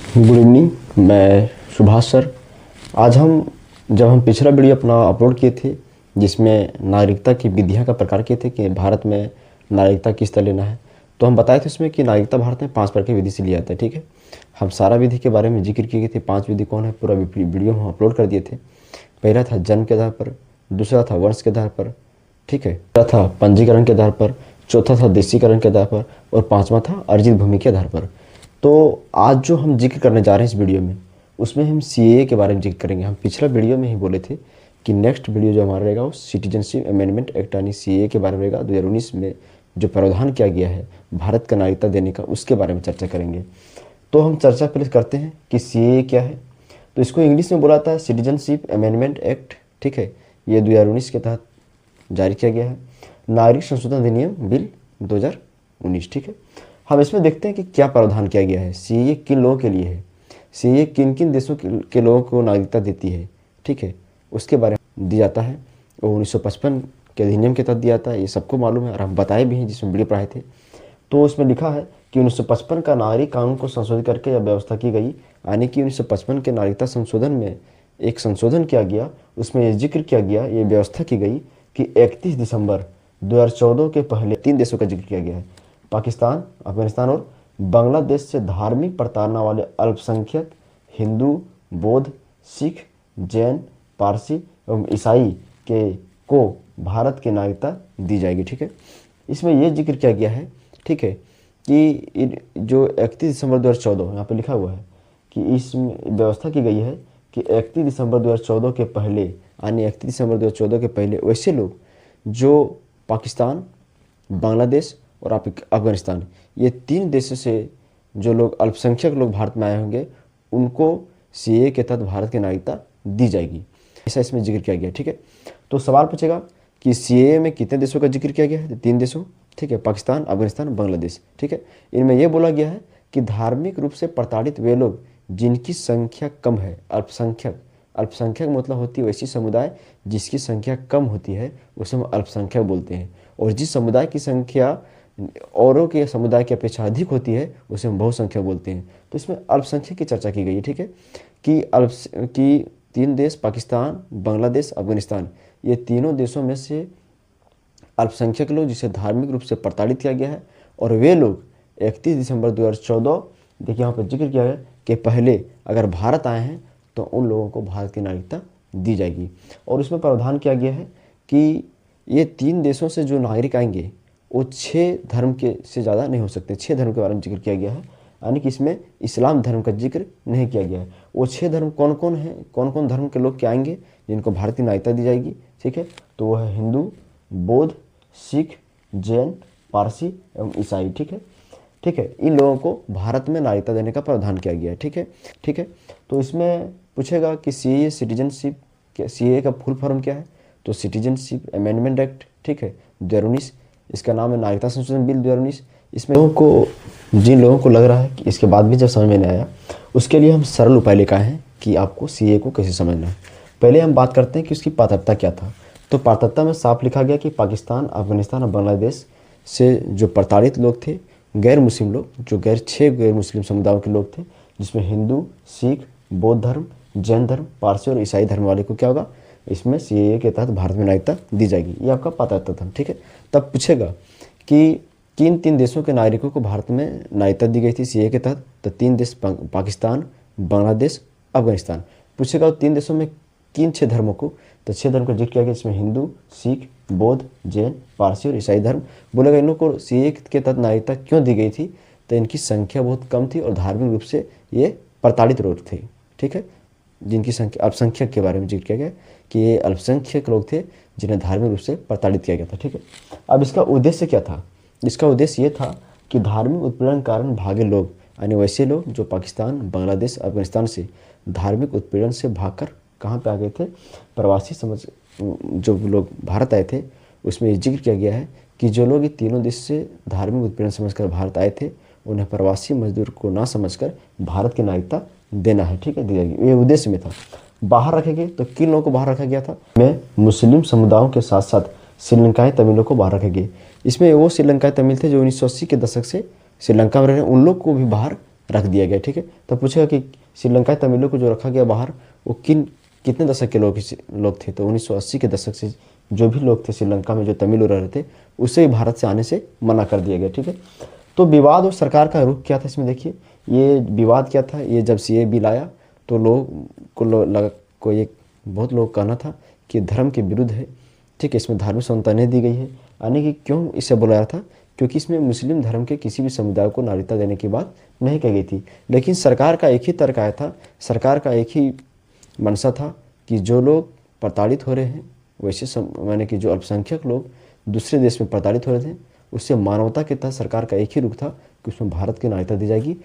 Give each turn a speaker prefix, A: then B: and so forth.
A: Good evening. मैं Subhash sir. आज जब हम पिछला वीडियो अपना अपलोड किए थे जिसमें नागरिकता की विधियां का प्रकार किए थे कि भारत में नागरिकता किस तरह लेना है, तो हम बताए थे उसमें कि नागरिकता भारत में 5 प्रकार की विधि से लिया जाता है। ठीक है, हम सारा विधि के बारे में जिक्र किए थे। 5 विधि कौन है पूरा वीडियो हम अपलोड कर दिए थे। पहला था जन्म के आधार पर, दूसरा था वंश के आधार पर, ठीक है, तीसरा था पंजीकरण के आधार पर, चौथा था देशीकरण के आधार पर और पांचवा था अर्जित भूमि के आधार पर। तो आज जो हम जिक्र करने जा रहे हैं इस वीडियो में, उसमें हम सीएए के बारे में जिक्र करेंगे। हम पिछला वीडियो में ही बोले थे कि नेक्स्ट वीडियो जो हमारा रहेगा वो सिटीजनशिप अमेंडमेंट एक्ट यानी सीएए के बारे में रहेगा। 2019 में जो प्रावधान किया गया है भारत का नागरिकता देने का, उसके बारे में चर्चा करेंगे। तो हम चर्चा पहले करते हैं कि सीएए क्या है। तो इसको इंग्लिश में बोला जाता है सिटीजनशिप अमेंडमेंट एक्ट। ठीक है, ये 2019 के तहत जारी किया गया है। नागरिक संशोधन अधिनियम बिल 2019। ठीक है, हम इसमें देखते हैं कि क्या प्रावधान किया गया है। सीएए किन लोगों के लिए है, सीएए किन किन देशों के लोगों को नागरिकता देती है, ठीक है, उसके बारे में दिया जाता है। वो 1955 के अधिनियम के तहत दिया जाता है, ये सबको मालूम है और हम बताए भी हैं जिसमें वीडियो पढ़ाए थे। तो उसमें लिखा है कि 1955 का नागरिक कानून को संशोधित करके यह व्यवस्था की गई, यानी कि 1955 के नागरिकता संशोधन में एक संशोधन किया गया। उसमें ये जिक्र किया गया, ये व्यवस्था की गई कि 31 दिसंबर 2014 के पहले 3 देशों का जिक्र किया गया है, पाकिस्तान, अफगानिस्तान और बांग्लादेश से धार्मिक प्रताड़ना वाले अल्पसंख्यक हिंदू, बौद्ध, सिख, जैन, पारसी एवं ईसाई के को भारत की नागरिकता दी जाएगी। ठीक है, इसमें यह जिक्र किया गया है, ठीक है, कि जो 31 दिसंबर 2014 यहाँ पे लिखा हुआ है कि इसमें व्यवस्था की गई है कि 31 दिसंबर 2014 के पहले, यानी 31 दिसंबर 2014 के पहले वैसे लोग जो पाकिस्तान, बांग्लादेश और अफगानिस्तान, ये 3 देशों से जो लोग अल्पसंख्यक लोग भारत में आए होंगे, उनको सीएए के तहत भारत की नागरिकता दी जाएगी, ऐसा इसमें जिक्र किया गया। ठीक है, तो सवाल पूछेगा कि सीएए में कितने देशों का जिक्र किया गया है? 3 देशों, ठीक है, पाकिस्तान, अफगानिस्तान, बांग्लादेश। ठीक है, इनमें यह बोला गया है कि धार्मिक रूप से प्रताड़ित वे लोग जिनकी संख्या कम है, अल्पसंख्यक। अल्पसंख्यक मतलब होती है वैसी समुदाय जिसकी संख्या कम होती है, उसे हम अल्पसंख्यक बोलते हैं। और जिस समुदाय की संख्या औरों के समुदाय की अपेक्षा अधिक होती है उसे हम बहुसंख्यक बोलते हैं। तो इसमें अल्पसंख्यक की चर्चा की गई है। ठीक है, कि 3 देश पाकिस्तान, बांग्लादेश, अफगानिस्तान, ये तीनों देशों में से अल्पसंख्यक लोग जिसे धार्मिक रूप से प्रताड़ित किया गया है, और वे लोग 31 दिसंबर 2014, देखिए यहाँ पर जिक्र किया है कि पहले अगर भारत आए हैं तो उन लोगों को भारत की नागरिकता दी जाएगी। और उसमें प्रावधान किया गया है कि ये 3 देशों से जो नागरिक आएंगे वो 6 धर्म के से ज़्यादा नहीं हो सकते। 6 धर्म के बारे में जिक्र किया गया है, यानी कि इसमें इस्लाम धर्म का जिक्र नहीं किया गया है। वो 6 धर्म कौन कौन हैं, कौन कौन धर्म के लोग के आएंगे जिनको भारत की नागरिकता दी जाएगी? ठीक है, तो वह है हिंदू, बौद्ध, सिख, जैन, पारसी एवं ईसाई। ठीक है, ठीक है, इन लोगों को भारत में नागरिकता देने का प्रावधान किया गया है। ठीक है, ठीक है, तो इसमें पूछेगा कि सीएए सिटीजनशिप, सीएए का फुल फॉर्म क्या है? तो सिटीजनशिप अमेंडमेंट एक्ट, ठीक है, 2019, इसका नाम है नागरिकता संशोधन बिल 2019। इसमें लोगों को, जिन लोगों को लग रहा है कि इसके बाद भी जब समझ में नहीं आया, उसके लिए हम सरल उपाय लेकर आए हैं कि आपको सीएए को कैसे समझना है। पहले हम बात करते हैं कि उसकी पात्रता क्या था। तो पात्रता में साफ लिखा गया कि पाकिस्तान, अफगानिस्तान और बांग्लादेश से जो प्रताड़ित लोग थे, गैर मुस्लिम लोग, जो 6 गैर मुस्लिम समुदायों के लोग थे, जिसमें हिंदू, सिख, बौद्ध धर्म, जैन धर्म, पारसी और ईसाई धर्म वाले को क्या होगा, इसमें सीएए के तहत भारत में नागरिकता दी जाएगी। ये आपका पात्रता था। ठीक है, तब पूछेगा कि किन 3 देशों के नागरिकों को भारत में नागरिकता दी गई थी सीएए के तहत? तो 3 देश पाकिस्तान, बांग्लादेश, अफगानिस्तान। पूछेगा 3 देशों में किन 6 धर्मों को? तो 6 धर्म का जिक्र किया गया, इसमें हिंदू, सिख, बौद्ध, जैन, पारसी और ईसाई धर्म। बोलेगा इन लोगों को सीएए के तहत नागरिकता क्यों दी गई थी? तो इनकी संख्या बहुत कम थी और धार्मिक रूप से ये प्रताड़ित लोग थे। ठीक है, जिनकी संख्या, अल्पसंख्यक के बारे में जिक्र किया गया कि ये अल्पसंख्यक लोग थे जिन्हें धार्मिक रूप से प्रताड़ित किया गया था। ठीक है, अब इसका उद्देश्य क्या था? इसका उद्देश्य ये था कि धार्मिक उत्पीड़न कारण भागे लोग, यानी वैसे लोग जो पाकिस्तान, बांग्लादेश, अफगानिस्तान से धार्मिक उत्पीड़न से भागकर कहाँ पे आ गए थे, प्रवासी समझ जो लोग भारत आए थे, उसमें जिक्र किया गया है कि जो लोग ये तीनों देश से धार्मिक उत्पीड़न समझकर भारत आए थे, उन्हें प्रवासी मजदूर को ना समझकर भारत की नागरिकता देना है। ठीक है, दी जाएगी, ये उद्देश्य में था। बाहर रखेंगे तो किन लोगों को बाहर रखा गया था? में मुस्लिम समुदायों के साथ साथ श्रीलंकाई तमिलों को बाहर रखेंगे। इसमें वो श्रीलंकाई तमिल थे जो 1980 के दशक से श्रीलंका में रहे, उन लोग को भी बाहर रख दिया गया। ठीक है, तो पूछेगा कि श्रीलंकाई तमिलों को जो रखा गया बाहर वो कितने दशक के लोग थे। तो 1980 के दशक से जो भी लोग थे श्रीलंका में, जो तमिल रह रहे थे, उसे भारत से आने से मना कर दिया गया। ठीक है, तो विवाद और सरकार का रुख क्या था इसमें देखिए। ये विवाद क्या था, ये जब सीए बिल आया तो लोग को लगा, को ये बहुत लोग कहना था कि धर्म के विरुद्ध है। ठीक है, इसमें धार्मिक स्वतंत्रता नहीं दी गई है। यानी कि क्यों इसे बुलाया था, क्योंकि इसमें मुस्लिम धर्म के किसी भी समुदाय को नागरिकता देने की बात नहीं कही गई थी। लेकिन सरकार का एक ही तर्क आया था, सरकार का एक ही मंशा था कि जो लोग प्रताड़ित हो रहे हैं, वैसे माने कि जो अल्पसंख्यक लोग दूसरे देश में प्रताड़ित हो रहे थे, उससे मानवता के तहत सरकार का एक ही रुख था कि उसमें भारत की नागरिकता दी जाएगी